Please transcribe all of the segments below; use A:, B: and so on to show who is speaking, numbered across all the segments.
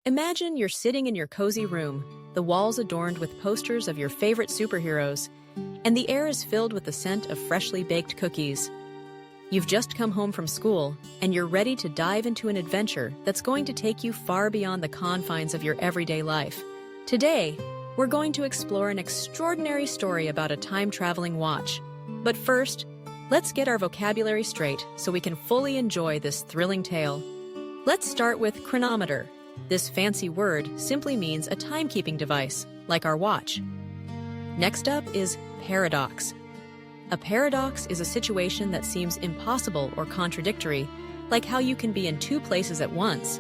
A: Imagine you're sitting in your cozy room, the walls adorned with posters of your favorite superheroes, and the air is filled with the scent of freshly baked cookies. You've just come home from school, and you're ready to dive into an adventure that's going to take you far beyond the confines of your everyday life. Today, we're going to explore an extraordinary story about a time-traveling watch. But first, let's get our vocabulary straight so we can fully enjoy this thrilling tale. Let's start with chronometer. This fancy word simply means a timekeeping device, like our watch. Next up is paradox. A paradox is a situation that seems impossible or contradictory, like how you can be in two places at once.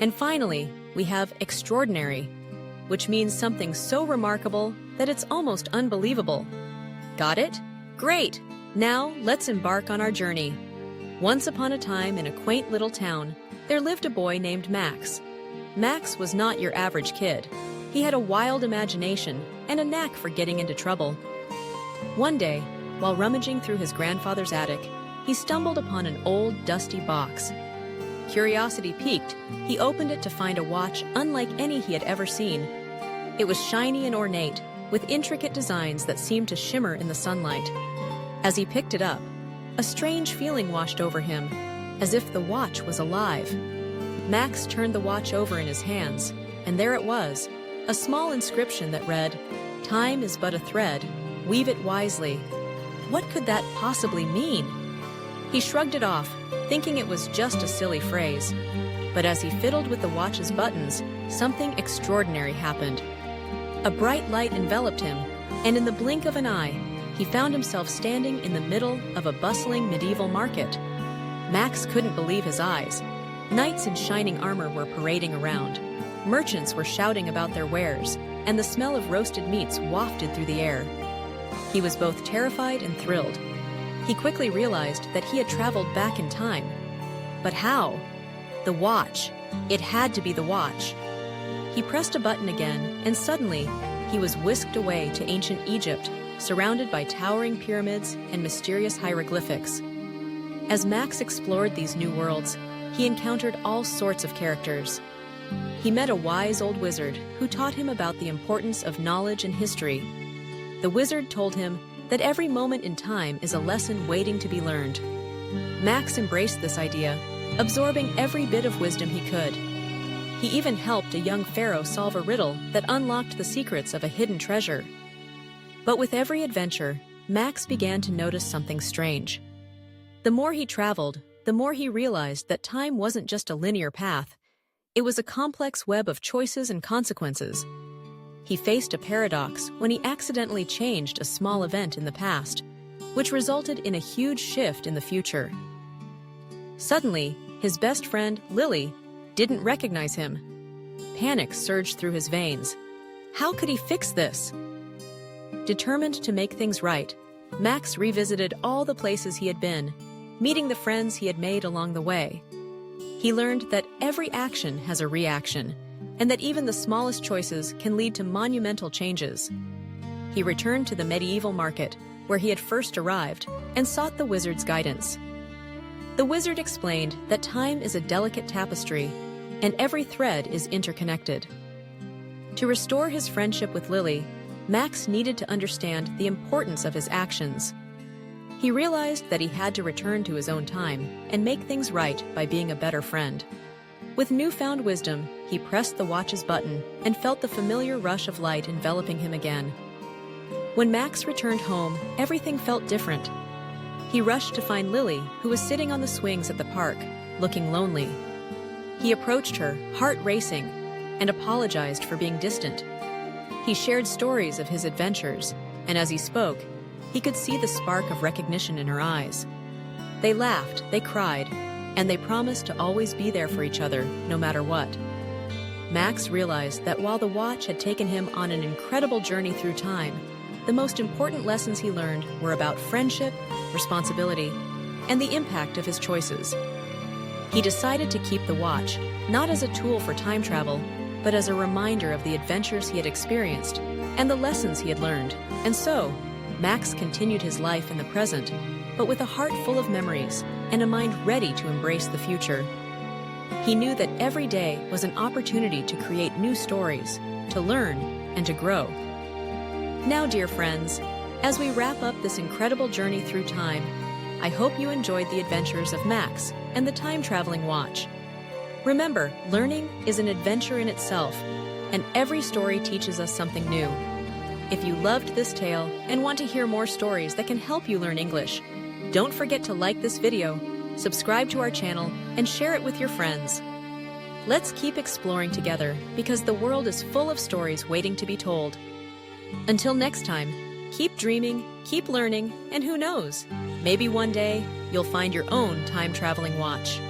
A: And finally, we have extraordinary, which means something so remarkable that it's almost unbelievable. Got it? Great! Now, let's embark on our journey. Once upon a time in a quaint little town, there lived a boy named Max. Max was not your average kid. He had a wild imagination and a knack for getting into trouble. One day, while rummaging through his grandfather's attic, he stumbled upon an old, dusty box. Curiosity piqued, he opened it to find a watch unlike any he had ever seen. It was shiny and ornate, with intricate designs that seemed to shimmer in the sunlight. As he picked it up, a strange feeling washed over him, as if the watch was alive. Max turned the watch over in his hands, and there it was, a small inscription that read, "Time is but a thread, weave it wisely." What could that possibly mean? He shrugged it off, thinking it was just a silly phrase. But as he fiddled with the watch's buttons, something extraordinary happened. A bright light enveloped him, and in the blink of an eye, he found himself standing in the middle of a bustling medieval market. Max couldn't believe his eyes. Knights in shining armor were parading around. Merchants were shouting about their wares, and the smell of roasted meats wafted through the air. He was both terrified and thrilled. He quickly realized that he had traveled back in time. But how? The watch. It had to be the watch. He pressed a button again, and suddenly, he was whisked away to ancient Egypt, surrounded by towering pyramids and mysterious hieroglyphics. As Max explored these new worlds, he encountered all sorts of characters. He met a wise old wizard who taught him about the importance of knowledge and history. The wizard told him that every moment in time is a lesson waiting to be learned. Max embraced this idea, absorbing every bit of wisdom he could. He even helped a young pharaoh solve a riddle that unlocked the secrets of a hidden treasure. But with every adventure, Max began to notice something strange. The more he traveled, the more he realized that time wasn't just a linear path. It was a complex web of choices and consequences. He faced a paradox when he accidentally changed a small event in the past, which resulted in a huge shift in the future. Suddenly, his best friend, Lily, didn't recognize him. Panic surged through his veins. How could he fix this? Determined to make things right, Max revisited all the places he had been, meeting the friends he had made along the way. He learned that every action has a reaction, and that even the smallest choices can lead to monumental changes. He returned to the medieval market, where he had first arrived, and sought the wizard's guidance. The wizard explained that time is a delicate tapestry, and every thread is interconnected. To restore his friendship with Lily, Max needed to understand the importance of his actions. He realized that he had to return to his own time and make things right by being a better friend. With newfound wisdom, he pressed the watch's button and felt the familiar rush of light enveloping him again. When Max returned home, everything felt different. He rushed to find Lily, who was sitting on the swings at the park, looking lonely. He approached her, heart racing, and apologized for being distant. He shared stories of his adventures, and as he spoke, he could see the spark of recognition in her eyes. They laughed, they cried, and they promised to always be there for each other, no matter what. Max realized that while the watch had taken him on an incredible journey through time, the most important lessons he learned were about friendship, responsibility, and the impact of his choices. He decided to keep the watch, not as a tool for time travel, but as a reminder of the adventures he had experienced and the lessons he had learned. And so, Max continued his life in the present, but with a heart full of memories and a mind ready to embrace the future. He knew that every day was an opportunity to create new stories, to learn, and to grow. Now, dear friends, as we wrap up this incredible journey through time, I hope you enjoyed the adventures of Max and the time-traveling watch. Remember, learning is an adventure in itself, and every story teaches us something new. If you loved this tale and want to hear more stories that can help you learn English, don't forget to like this video, subscribe to our channel, and share it with your friends. Let's keep exploring together because the world is full of stories waiting to be told. Until next time, keep dreaming, keep learning, and who knows, maybe one day you'll find your own time-traveling watch.